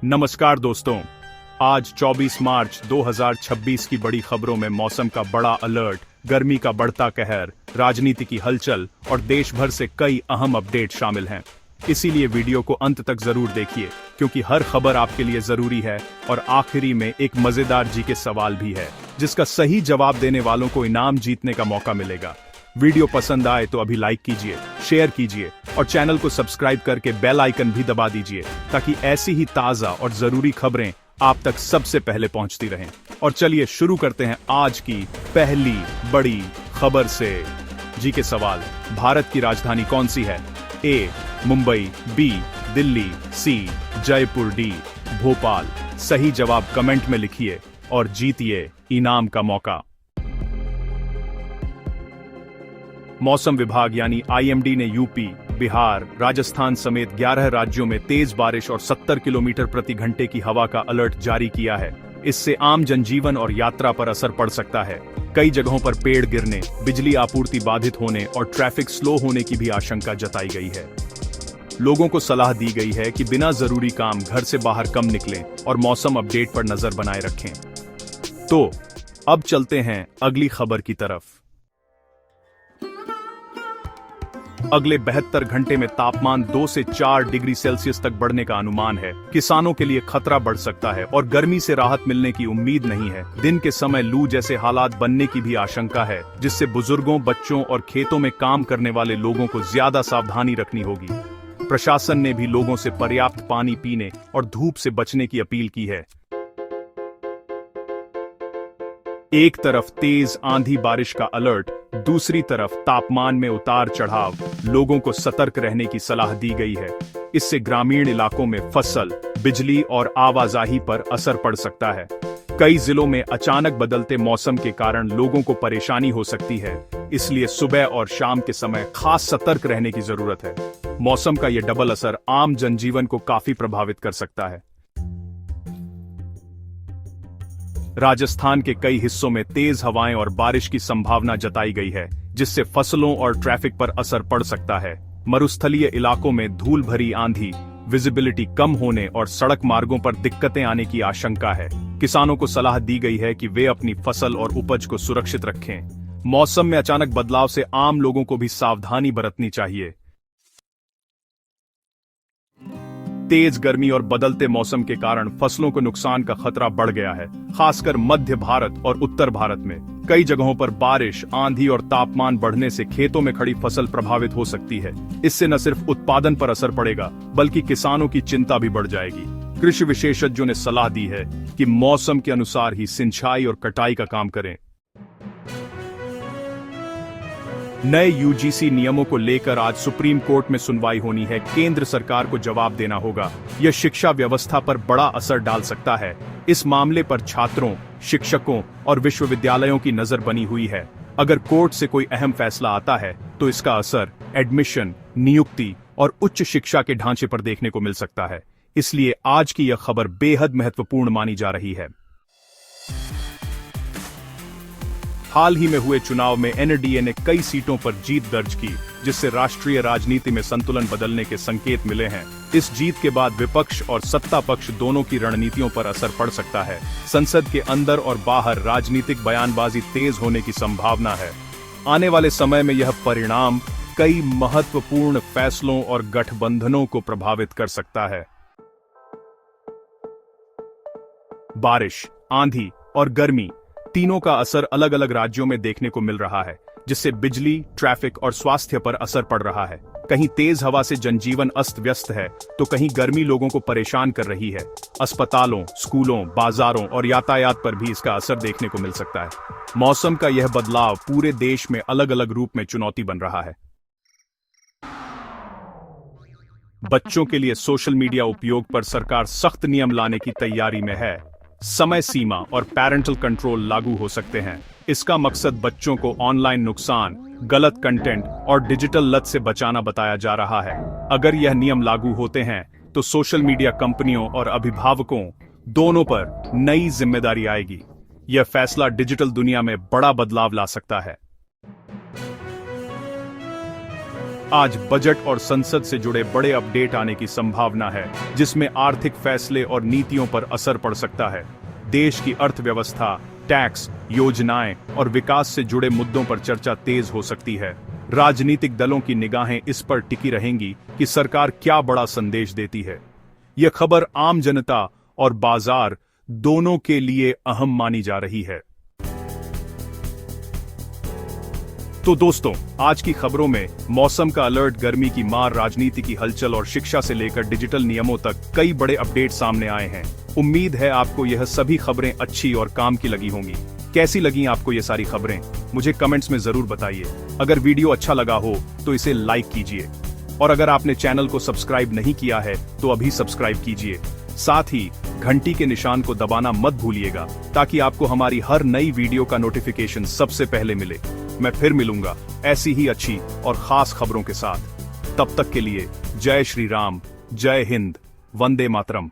नमस्कार दोस्तों, आज 24 मार्च 2026 की बड़ी खबरों में मौसम का बड़ा अलर्ट, गर्मी का बढ़ता कहर, राजनीति की हलचल और देश भर से कई अहम अपडेट शामिल हैं। इसीलिए वीडियो को अंत तक जरूर देखिए, क्योंकि हर खबर आपके लिए जरूरी है और आखिरी में एक मजेदार जी के सवाल भी है, जिसका सही जवाब देने वालों को इनाम जीतने का मौका मिलेगा। वीडियो पसंद आए तो अभी लाइक कीजिए, शेयर कीजिए और चैनल को सब्सक्राइब करके बेल आइकन भी दबा दीजिए, ताकि ऐसी ही ताजा और जरूरी खबरें आप तक सबसे पहले पहुंचती रहें। और चलिए शुरू करते हैं आज की पहली बड़ी खबर से। जी के सवाल, भारत की राजधानी कौन सी है? ए मुंबई, बी दिल्ली, सी जयपुर, डी भोपाल। सही जवाब कमेंट में लिखिए और जीतिए इनाम का मौका। मौसम विभाग यानी आईएमडी ने यूपी, बिहार, राजस्थान समेत 11 राज्यों में तेज बारिश और 70 किलोमीटर प्रति घंटे की हवा का अलर्ट जारी किया है। इससे आम जनजीवन और यात्रा पर असर पड़ सकता है। कई जगहों पर पेड़ गिरने, बिजली आपूर्ति बाधित होने और ट्रैफिक स्लो होने की भी आशंका जताई गई है। लोगों को सलाह दी गई है कि बिना जरूरी काम घर से बाहर कम निकलें और मौसम अपडेट पर नजर बनाए रखें। तो अब चलते हैं अगली खबर की तरफ। अगले 72 घंटे में तापमान 2 से 4 डिग्री सेल्सियस तक बढ़ने का अनुमान है। किसानों के लिए खतरा बढ़ सकता है और गर्मी से राहत मिलने की उम्मीद नहीं है। दिन के समय लू जैसे हालात बनने की भी आशंका है, जिससे बुजुर्गों, बच्चों और खेतों में काम करने वाले लोगों को ज्यादा सावधानी रखनी होगी। प्रशासन ने भी लोगों से पर्याप्त पानी पीने और धूप से बचने की अपील की है। एक तरफ तेज आंधी बारिश का अलर्ट, दूसरी तरफ तापमान में उतार चढ़ाव, लोगों को सतर्क रहने की सलाह दी गई है। इससे ग्रामीण इलाकों में फसल, बिजली और आवाजाही पर असर पड़ सकता है। कई जिलों में अचानक बदलते मौसम के कारण लोगों को परेशानी हो सकती है, इसलिए सुबह और शाम के समय खास सतर्क रहने की जरूरत है। मौसम का यह डबल असर आम जनजीवन को काफी प्रभावित कर सकता है। राजस्थान के कई हिस्सों में तेज हवाएं और बारिश की संभावना जताई गई है, जिससे फसलों और ट्रैफिक पर असर पड़ सकता है। मरुस्थलीय इलाकों में धूल भरी आंधी, विजिबिलिटी कम होने और सड़क मार्गों पर दिक्कतें आने की आशंका है। किसानों को सलाह दी गई है कि वे अपनी फसल और उपज को सुरक्षित रखें। मौसम में अचानक बदलाव से आम लोगों को भी सावधानी बरतनी चाहिए। तेज गर्मी और बदलते मौसम के कारण फसलों को नुकसान का खतरा बढ़ गया है, खासकर मध्य भारत और उत्तर भारत में। कई जगहों पर बारिश, आंधी और तापमान बढ़ने से खेतों में खड़ी फसल प्रभावित हो सकती है। इससे न सिर्फ उत्पादन पर असर पड़ेगा, बल्कि किसानों की चिंता भी बढ़ जाएगी। कृषि विशेषज्ञों ने सलाह दी है कि मौसम के अनुसार ही सिंचाई और कटाई का काम करें। नए यूजीसी नियमों को लेकर आज सुप्रीम कोर्ट में सुनवाई होनी है। केंद्र सरकार को जवाब देना होगा। यह शिक्षा व्यवस्था पर बड़ा असर डाल सकता है। इस मामले पर छात्रों, शिक्षकों और विश्वविद्यालयों की नजर बनी हुई है। अगर कोर्ट से कोई अहम फैसला आता है तो इसका असर एडमिशन, नियुक्ति और उच्च शिक्षा के ढांचे पर देखने को मिल सकता है। इसलिए आज की यह खबर बेहद महत्वपूर्ण मानी जा रही है। हाल ही में हुए चुनाव में एनडीए ने कई सीटों पर जीत दर्ज की, जिससे राष्ट्रीय राजनीति में संतुलन बदलने के संकेत मिले हैं। इस जीत के बाद विपक्ष और सत्ता पक्ष दोनों की रणनीतियों पर असर पड़ सकता है। संसद के अंदर और बाहर राजनीतिक बयानबाजी तेज होने की संभावना है। आने वाले समय में यह परिणाम कई महत्वपूर्ण फैसलों और गठबंधनों को प्रभावित कर सकता है। बारिश, आंधी और गर्मी तीनों का असर अलग अलग राज्यों में देखने को मिल रहा है, जिससे बिजली, ट्रैफिक और स्वास्थ्य पर असर पड़ रहा है। कहीं तेज हवा से जनजीवन अस्त व्यस्त है, तो कहीं गर्मी लोगों को परेशान कर रही है। अस्पतालों, स्कूलों, बाजारों और यातायात पर भी इसका असर देखने को मिल सकता है। मौसम का यह बदलाव पूरे देश में अलग अलग रूप में चुनौती बन रहा है। बच्चों के लिए सोशल मीडिया उपयोग पर सरकार सख्त नियम लाने की तैयारी में है। समय सीमा और पैरेंटल कंट्रोल लागू हो सकते हैं। इसका मकसद बच्चों को ऑनलाइन नुकसान, गलत कंटेंट और डिजिटल लत से बचाना बताया जा रहा है। अगर यह नियम लागू होते हैं तो सोशल मीडिया कंपनियों और अभिभावकों दोनों पर नई जिम्मेदारी आएगी। यह फैसला डिजिटल दुनिया में बड़ा बदलाव ला सकता है। आज बजट और संसद से जुड़े बड़े अपडेट आने की संभावना है, जिसमें आर्थिक फैसले और नीतियों पर असर पड़ सकता है। देश की अर्थव्यवस्था, टैक्स, योजनाएं और विकास से जुड़े मुद्दों पर चर्चा तेज हो सकती है। राजनीतिक दलों की निगाहें इस पर टिकी रहेंगी कि सरकार क्या बड़ा संदेश देती है। यह खबर आम जनता और बाजार दोनों के लिए अहम मानी जा रही है। तो दोस्तों, आज की खबरों में मौसम का अलर्ट, गर्मी की मार, राजनीति की हलचल और शिक्षा से लेकर डिजिटल नियमों तक कई बड़े अपडेट सामने आए हैं। उम्मीद है आपको यह सभी खबरें अच्छी और काम की लगी होंगी। कैसी लगी आपको ये सारी खबरें, मुझे कमेंट्स में जरूर बताइए। अगर वीडियो अच्छा लगा हो तो इसे लाइक कीजिए, और अगर आपने चैनल को सब्सक्राइब नहीं किया है तो अभी सब्सक्राइब कीजिए। साथ ही घंटी के निशान को दबाना मत भूलिएगा, ताकि आपको हमारी हर नई वीडियो का नोटिफिकेशन सबसे पहले मिले। मैं फिर मिलूंगा ऐसी ही अच्छी और खास खबरों के साथ। तब तक के लिए जय श्री राम, जय हिंद, वंदे मातरम।